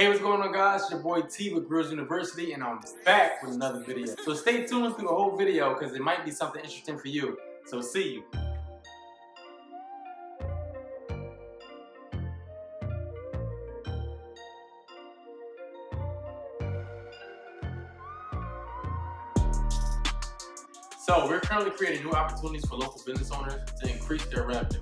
Hey, what's going on, guys? It's your boy T with Grillz University, and I'm back with another video. So stay tuned through the whole video because it might be something interesting for you. So see you. So we're currently creating new opportunities for local business owners to increase their revenue.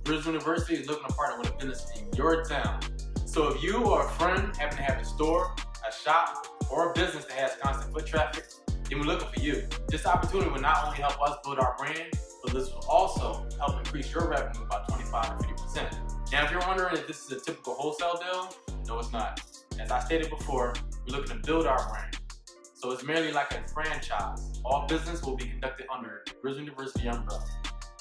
Grillz University is looking to partner with a business in your town. So if you or a friend happen to have a store, a shop, or a business that has constant foot traffic, then we're looking for you. This opportunity will not only help us build our brand, but this will also help increase your revenue by 25 to 50%. Now, if you're wondering if this is a typical wholesale deal, no, it's not. As I stated before, we're looking to build our brand. So it's merely like a franchise. All business will be conducted under the Grillz University umbrella.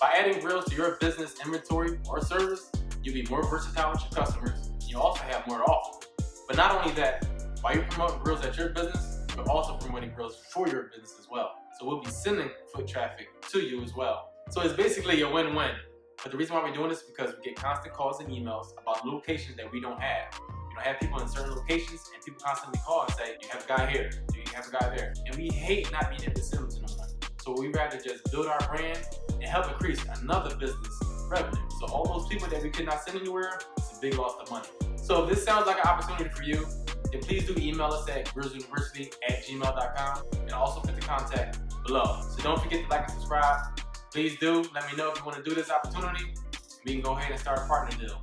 By adding grills to your business inventory or service, you'll be more versatile with your customers, and you'll also have more to offer. But not only that, while you're promoting grills at your business, you're also promoting grills for your business as well. So we'll be sending foot traffic to you as well. So it's basically a win-win. But the reason why we're doing this is because we get constant calls and emails about locations that we don't have. We don't have people in certain locations, and people constantly call and say, you have a guy here, do you have a guy there? And we hate not being able to send them to no one. So we'd rather just build our brand and help increase another business revenue. So all those people that we could not send anywhere, it's a big loss of money. So if this sounds like an opportunity for you, then please do email us at grillzuniversity@gmail.com, and I'll also put the contact below. So don't forget to like and subscribe. Please do let me know if you want to do this opportunity. We can go ahead and start a partner deal.